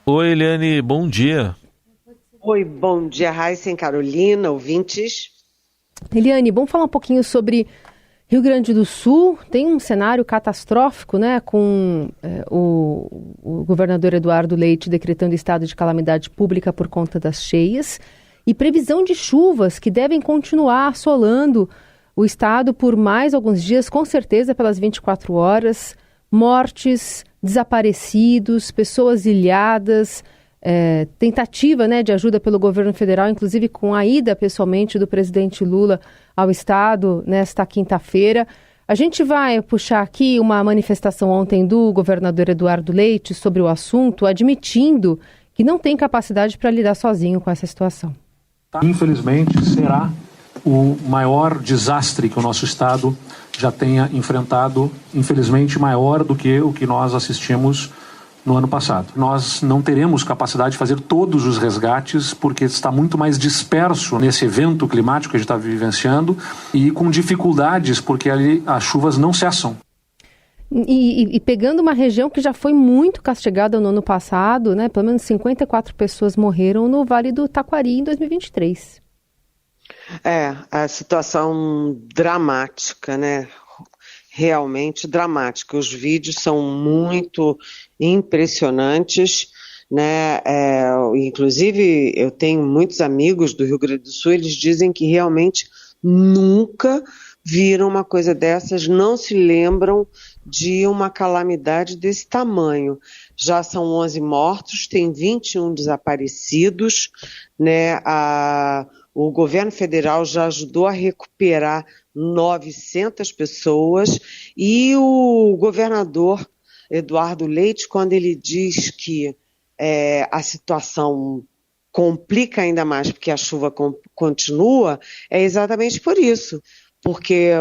Oi, Eliane, bom dia. Oi, bom dia, Raíssa e Carolina, ouvintes. Eliane, vamos falar um pouquinho sobre Rio Grande do Sul. Tem um cenário catastrófico, né, com o governador Eduardo Leite decretando estado de calamidade pública por conta das cheias e previsão de chuvas que devem continuar assolando o estado por mais alguns dias, com certeza pelas 24 horas. Mortes, desaparecidos, pessoas ilhadas, tentativa, né, de ajuda pelo governo federal, inclusive com a ida pessoalmente do presidente Lula ao estado nesta quinta-feira. A gente vai puxar aqui uma manifestação ontem do governador Eduardo Leite sobre o assunto, admitindo que não tem capacidade para lidar sozinho com essa situação. Infelizmente, será o maior desastre que o nosso estado já tenha enfrentado, infelizmente maior do que o que nós assistimos no ano passado. Nós não teremos capacidade de fazer todos os resgates porque está muito mais disperso nesse evento climático que a gente está vivenciando e com dificuldades porque ali as chuvas não cessam. E pegando uma região que já foi muito castigada no ano passado, né? Pelo menos 54 pessoas morreram no Vale do Taquari em 2023. A situação dramática, né? Realmente dramática. Os vídeos são muito impressionantes, né? Inclusive, eu tenho muitos amigos do Rio Grande do Sul, eles dizem que realmente nunca viram uma coisa dessas, não se lembram de uma calamidade desse tamanho. Já são 11 mortos, tem 21 desaparecidos, né? O governo federal já ajudou a recuperar 900 pessoas e o governador Eduardo Leite, quando ele diz que a situação complica ainda mais porque a chuva continua, é exatamente por isso, porque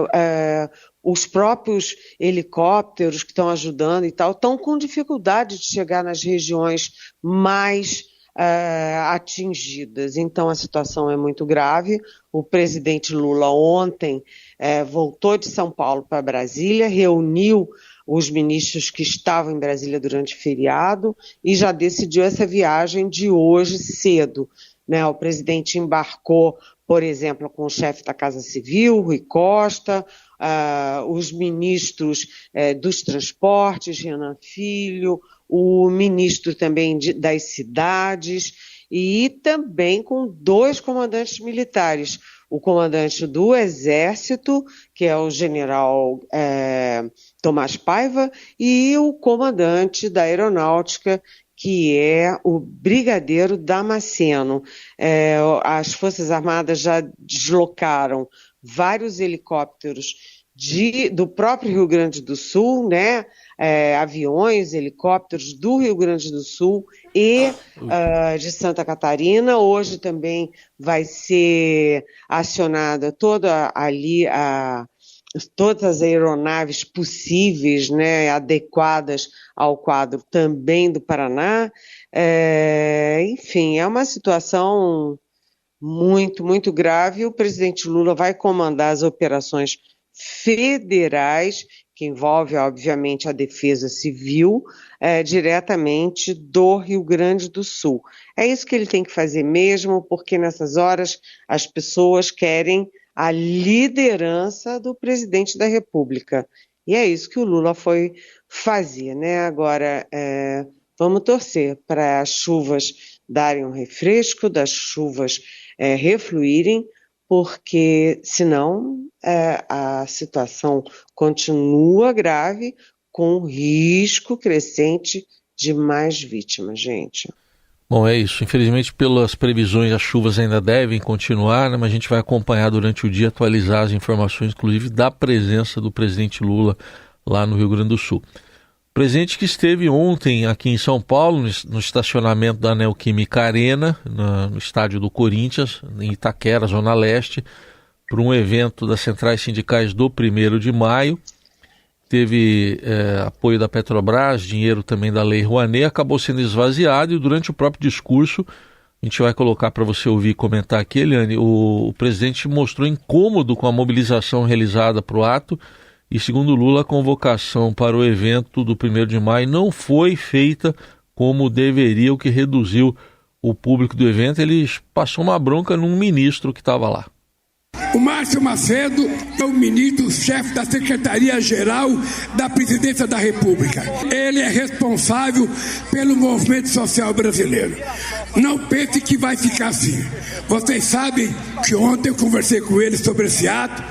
os próprios helicópteros que estão ajudando e tal estão com dificuldade de chegar nas regiões mais atingidas. Então a situação é muito grave. O presidente Lula ontem voltou de São Paulo para Brasília, reuniu os ministros que estavam em Brasília durante o feriado e já decidiu essa viagem de hoje cedo, né? O presidente embarcou, por exemplo, com o chefe da Casa Civil, Rui Costa, os ministros dos transportes, Renan Filho, o ministro também das cidades e também com 2 comandantes militares. O comandante do Exército, que é o general Tomás Paiva, e o comandante da Aeronáutica, que é o brigadeiro Damasceno. As Forças Armadas já deslocaram vários helicópteros do próprio Rio Grande do Sul, né? Aviões, helicópteros do Rio Grande do Sul e de Santa Catarina. Hoje também vai ser acionada todas as aeronaves possíveis, né, adequadas ao quadro também do Paraná. Enfim, é uma situação muito, muito grave. O presidente Lula vai comandar as operações federais, que envolve, obviamente, a defesa civil, diretamente do Rio Grande do Sul. É isso que ele tem que fazer mesmo, porque nessas horas as pessoas querem a liderança do presidente da República. E é isso que o Lula foi fazer, né? Agora, vamos torcer para as chuvas darem um refresco, das chuvas refluírem, porque senão a situação continua grave, com risco crescente de mais vítimas, gente. Bom, é isso. Infelizmente, pelas previsões, as chuvas ainda devem continuar, né? Mas a gente vai acompanhar durante o dia, atualizar as informações, inclusive da presença do presidente Lula lá no Rio Grande do Sul. Presidente que esteve ontem aqui em São Paulo, no estacionamento da Neoquímica Arena, no estádio do Corinthians, em Itaquera, Zona Leste, para um evento das centrais sindicais do 1º de maio. Teve apoio da Petrobras, dinheiro também da Lei Rouanet, acabou sendo esvaziado e durante o próprio discurso, a gente vai colocar para você ouvir e comentar aqui, Eliane, o presidente mostrou incômodo com a mobilização realizada para o ato e, segundo Lula, a convocação para o evento do 1º de maio não foi feita como deveria, o que reduziu o público do evento. Ele passou uma bronca num ministro que estava lá. O Márcio Macedo é o ministro-chefe da Secretaria-Geral da Presidência da República. Ele é responsável pelo movimento social brasileiro. Não pense que vai ficar assim. Vocês sabem que ontem eu conversei com ele sobre esse ato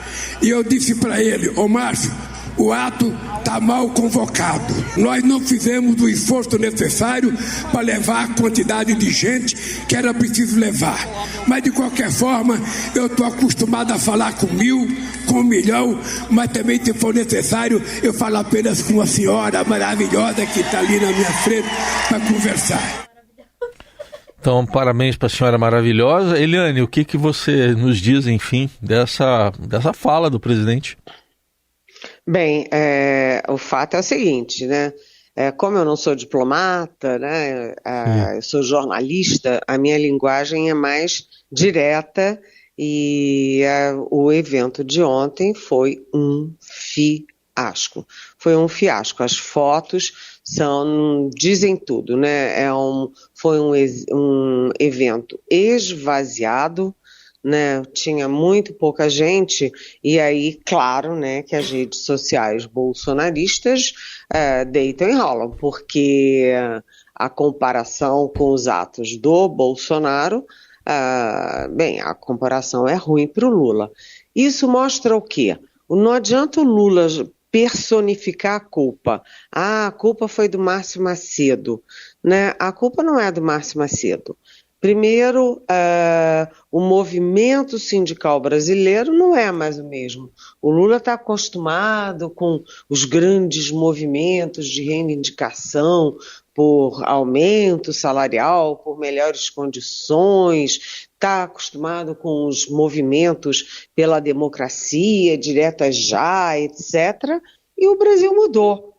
e eu disse para ele: ô Márcio, o ato está mal convocado. Nós não fizemos o esforço necessário para levar a quantidade de gente que era preciso levar. Mas, de qualquer forma, eu estou acostumado a falar com 1000, com 1 milhão, mas também, se for necessário, eu falo apenas com uma senhora maravilhosa que está ali na minha frente para conversar. Então, parabéns para a senhora maravilhosa. Eliane, o que você nos diz, enfim, dessa fala do presidente? Bem, o fato é o seguinte, né? Como eu não sou diplomata, né? Eu sou jornalista, a minha linguagem é mais direta e o evento de ontem foi um fiasco. Foi um fiasco. As fotos dizem tudo, né? Foi um evento esvaziado, né? Tinha muito pouca gente, e aí, claro, né, que as redes sociais bolsonaristas deitam e rolam, porque a comparação com os atos do Bolsonaro, a comparação é ruim para o Lula. Isso mostra o quê? Não adianta o Lula personificar a culpa. A culpa foi do Márcio Macedo, né? A culpa não é do Márcio Macedo. Primeiro, o movimento sindical brasileiro não é mais o mesmo. O Lula está acostumado com os grandes movimentos de reivindicação por aumento salarial, por melhores condições, está acostumado com os movimentos pela democracia, direta já, etc. E o Brasil mudou.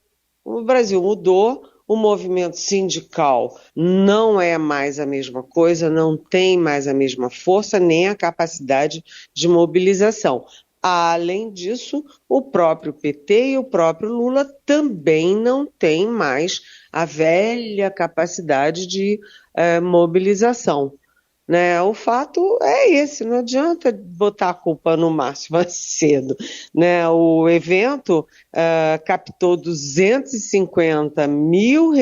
O movimento sindical não é mais a mesma coisa, não tem mais a mesma força, nem a capacidade de mobilização. Além disso, o próprio PT e o próprio Lula também não têm mais a velha capacidade de mobilização. Né? O fato é esse, não adianta botar a culpa no Márcio Macedo. Né? O evento captou R$250 mil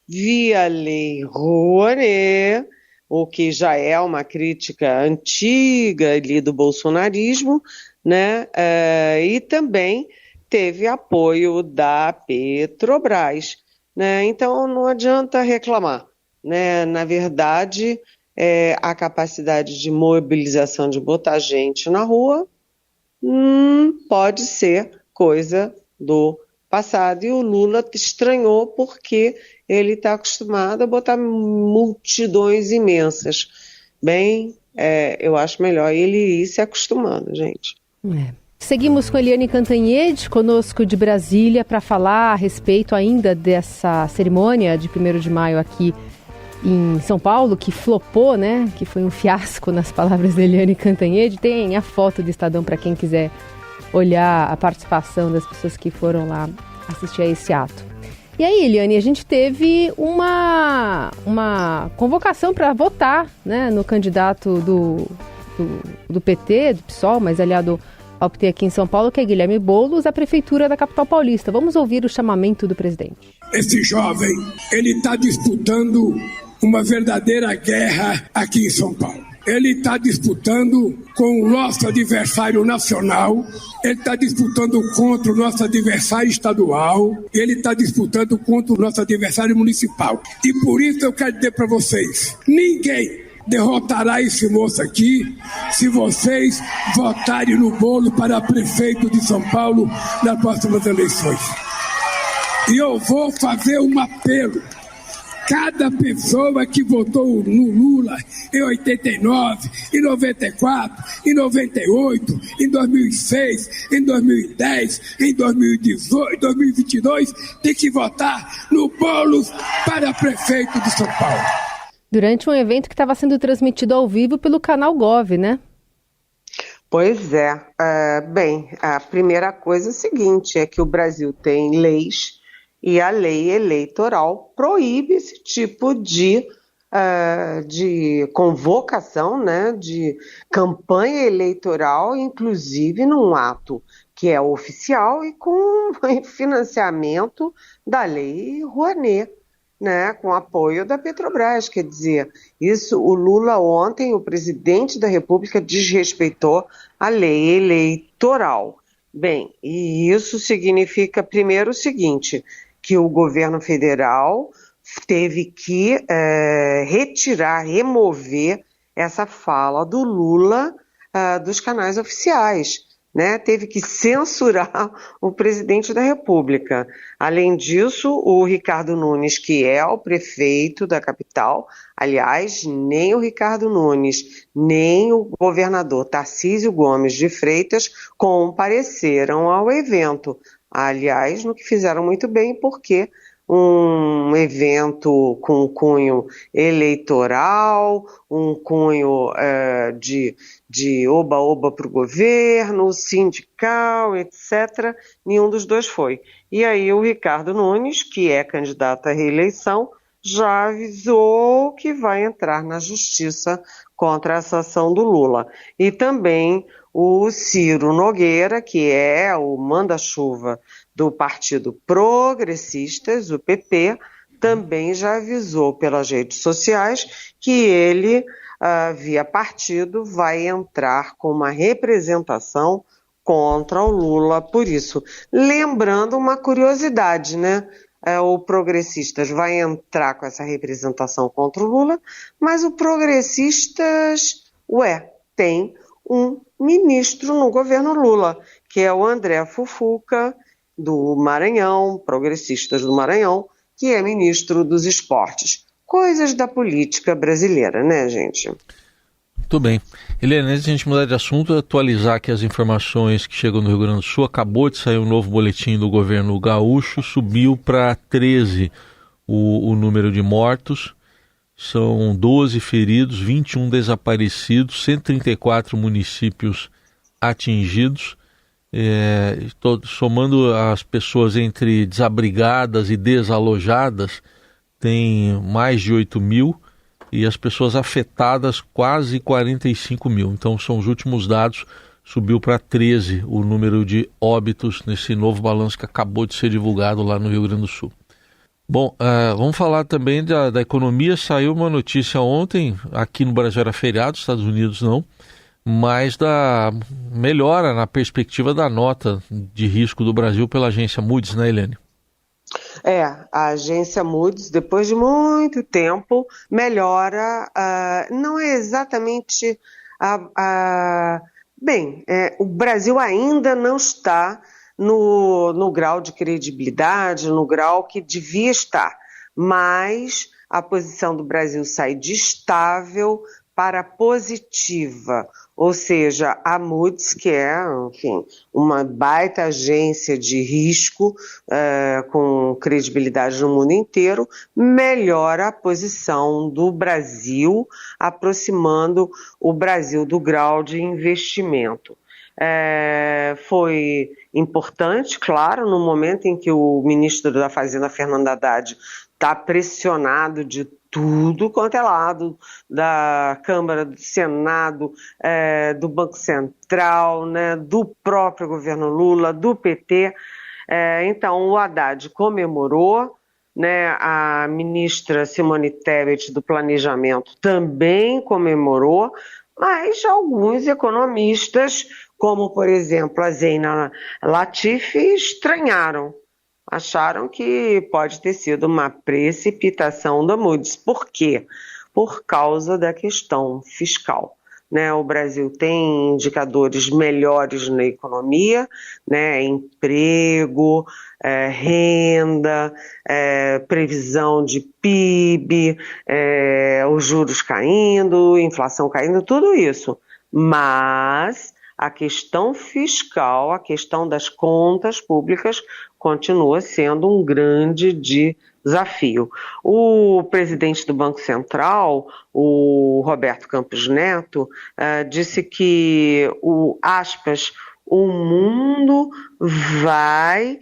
via Lei Rouanet, o que já é uma crítica antiga ali do bolsonarismo, né? E também teve apoio da Petrobras. Né? Então não adianta reclamar. Né? Na verdade, a capacidade de mobilização, de botar gente na rua, pode ser coisa do passado. E o Lula estranhou porque ele está acostumado a botar multidões imensas. Bem, eu acho melhor ele ir se acostumando, gente. Seguimos com a Eliane Cantanhede, conosco de Brasília, para falar a respeito ainda dessa cerimônia de 1º de maio aqui em São Paulo, que flopou, né? Que foi um fiasco, nas palavras da Eliane Cantanhede. Tem a foto do Estadão para quem quiser olhar a participação das pessoas que foram lá assistir a esse ato. E aí, Eliane, a gente teve uma convocação para votar, né, no candidato do PT, do PSOL, mas aliado ao PT aqui em São Paulo, que é Guilherme Boulos, à Prefeitura da capital paulista. Vamos ouvir o chamamento do presidente. Esse jovem, ele está disputando uma verdadeira guerra aqui em São Paulo. Ele está disputando com o nosso adversário nacional, ele está disputando contra o nosso adversário estadual, ele está disputando contra o nosso adversário municipal. E por isso eu quero dizer para vocês, ninguém derrotará esse moço aqui se vocês votarem no Boulos para prefeito de São Paulo nas próximas eleições. E eu vou fazer um apelo. Cada pessoa que votou no Lula em 89, em 94, em 98, em 2006, em 2010, em 2018, 2022, tem que votar no Boulos para prefeito de São Paulo. Durante um evento que estava sendo transmitido ao vivo pelo canal Gov, né? Pois bem, a primeira coisa é o seguinte, é que o Brasil tem leis E a lei eleitoral proíbe esse tipo de convocação, né, de campanha eleitoral, inclusive num ato que é oficial e com financiamento da Lei Rouanet, né, com apoio da Petrobras. Quer dizer, isso, o Lula ontem, o presidente da República, desrespeitou a lei eleitoral. Bem, e isso significa, primeiro, o seguinte, que o governo federal teve que remover essa fala do Lula dos canais oficiais, né? Teve que censurar o presidente da República. Além disso, o Ricardo Nunes, que é o prefeito da capital, aliás, nem o Ricardo Nunes, nem o governador Tarcísio Gomes de Freitas compareceram ao evento. Aliás, no que fizeram muito bem, porque um evento com cunho eleitoral, um cunho de oba-oba para o governo, sindical, etc. Nenhum dos dois foi. E aí o Ricardo Nunes, que é candidato à reeleição, já avisou que vai entrar na justiça contra essa ação do Lula. E também o Ciro Nogueira, que é o manda-chuva do Partido Progressistas, o PP, também já avisou pelas redes sociais que ele, via partido, vai entrar com uma representação contra o Lula por isso. Lembrando uma curiosidade, né? O Progressistas vai entrar com essa representação contra o Lula, mas o Progressistas, tem um ministro no governo Lula, que é o André Fufuca, do Maranhão, Progressistas do Maranhão, que é ministro dos esportes. Coisas da política brasileira, né, gente? Muito bem. Helena, antes de a gente mudar de assunto, atualizar aqui as informações que chegam no Rio Grande do Sul. Acabou de sair um novo boletim do governo gaúcho, subiu para 13 o número de mortos. São 12 feridos, 21 desaparecidos, 134 municípios atingidos. Somando as pessoas entre desabrigadas e desalojadas, tem mais de 8 mil, e as pessoas afetadas quase 45 mil. Então são os últimos dados, subiu para 13 o número de óbitos nesse novo balanço que acabou de ser divulgado lá no Rio Grande do Sul. Bom, vamos falar também da economia. Saiu uma notícia ontem, aqui no Brasil era feriado, Estados Unidos não, mas da melhora na perspectiva da nota de risco do Brasil pela agência Moody's, né, Helene? A agência Moody's, depois de muito tempo, melhora, não é exatamente... o Brasil ainda não está no grau de credibilidade, no grau que devia estar, mas a posição do Brasil sai de estável para positiva, ou seja, a Moody's, que é, enfim, uma baita agência de risco com credibilidade no mundo inteiro, melhora a posição do Brasil, aproximando o Brasil do grau de investimento. Foi importante, claro, no momento em que o ministro da Fazenda, Fernando Haddad, está pressionado de tudo quanto é lado, da Câmara, do Senado, do Banco Central, né, do próprio governo Lula, do PT. Então, o Haddad comemorou, né, a ministra Simone Tebet do Planejamento também comemorou, mas alguns economistas, como, por exemplo, a Zeina Latif, estranharam. Acharam que pode ter sido uma precipitação da Moody's. Por quê? Por causa da questão fiscal, né? O Brasil tem indicadores melhores na economia, né? Emprego, renda, previsão de PIB, os juros caindo, inflação caindo, tudo isso. Mas a questão fiscal, a questão das contas públicas continua sendo um grande desafio. O presidente do Banco Central, o Roberto Campos Neto, disse que, o mundo vai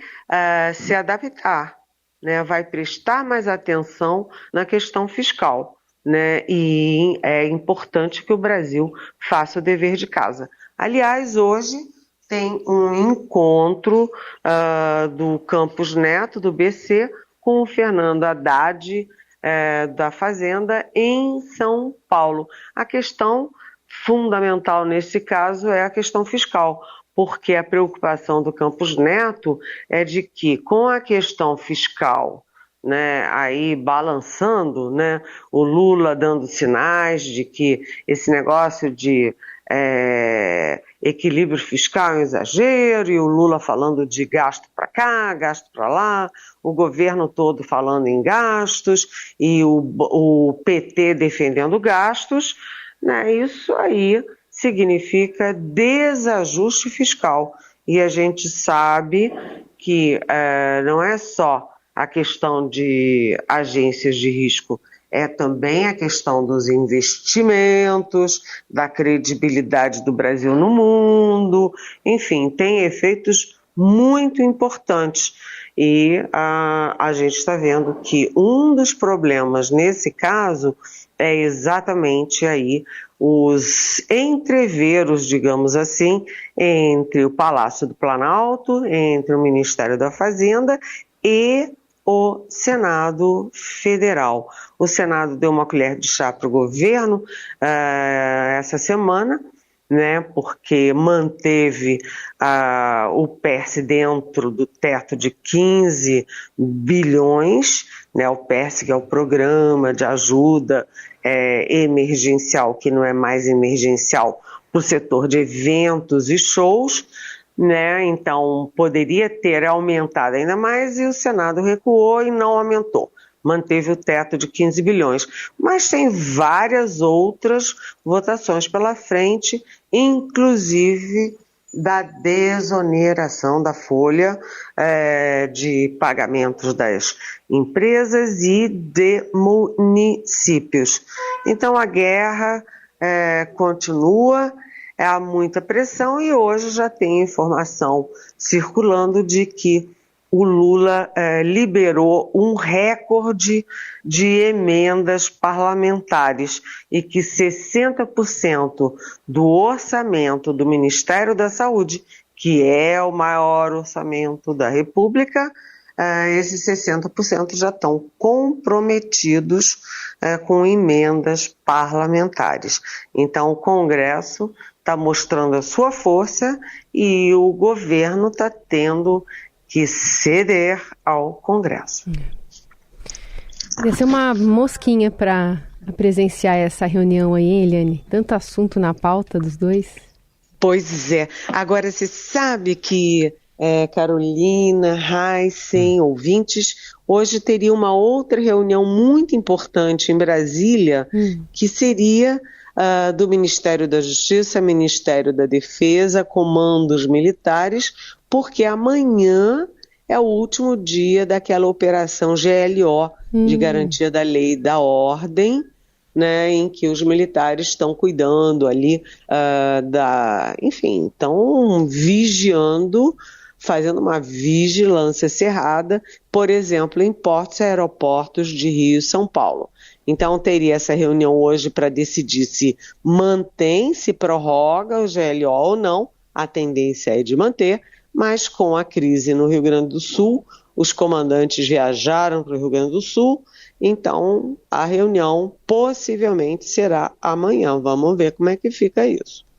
se adaptar, né, vai prestar mais atenção na questão fiscal, né, e é importante que o Brasil faça o dever de casa. Aliás, hoje tem um encontro do Campos Neto, do BC, com o Fernando Haddad, da Fazenda, em São Paulo. A questão fundamental nesse caso é a questão fiscal, porque a preocupação do Campos Neto é de que, com a questão fiscal, né, aí balançando, né, o Lula dando sinais de que esse negócio de equilíbrio fiscal é um exagero, e o Lula falando de gasto para cá, gasto para lá, o governo todo falando em gastos e o PT defendendo gastos, né, isso aí significa desajuste fiscal. E a gente sabe que não é só a questão de agências de risco, é também a questão dos investimentos, da credibilidade do Brasil no mundo, enfim, tem efeitos muito importantes. E a gente está vendo que um dos problemas nesse caso é exatamente aí os entreveros, digamos assim, entre o Palácio do Planalto, entre o Ministério da Fazenda e o Senado Federal. O Senado deu uma colher de chá para o governo essa semana, né, porque manteve o PERSE dentro do teto de 15 bilhões, né, o PERSE, que é o Programa de Ajuda Emergencial, que não é mais emergencial, para o setor de eventos e shows, né? Então poderia ter aumentado ainda mais e o Senado recuou e não aumentou. Manteve o teto de 15 bilhões. Mas tem várias outras votações pela frente, inclusive da desoneração da folha de pagamentos das empresas e de municípios. Então a guerra continua. Há muita pressão e hoje já tem informação circulando de que o Lula liberou um recorde de emendas parlamentares e que 60% do orçamento do Ministério da Saúde, que é o maior orçamento da República, esses 60% já estão comprometidos com emendas parlamentares. Então o Congresso está mostrando a sua força e o governo está tendo que ceder ao Congresso. Ia ser uma mosquinha para presenciar essa reunião aí, hein, Eliane? Tanto assunto na pauta dos dois. Pois é. Agora, você sabe que Carolina, Heisen, ouvintes, hoje teria uma outra reunião muito importante em Brasília, que seria do Ministério da Justiça, Ministério da Defesa, comandos militares, porque amanhã é o último dia daquela operação GLO, de garantia da lei e da ordem, né, em que os militares estão cuidando ali enfim, estão vigiando, fazendo uma vigilância cerrada, por exemplo, em portos e aeroportos de Rio e São Paulo. Então teria essa reunião hoje para decidir se mantém, se prorroga o GLO ou não. A tendência é de manter, mas com a crise no Rio Grande do Sul, os comandantes viajaram para o Rio Grande do Sul, então a reunião possivelmente será amanhã. Vamos ver como é que fica isso.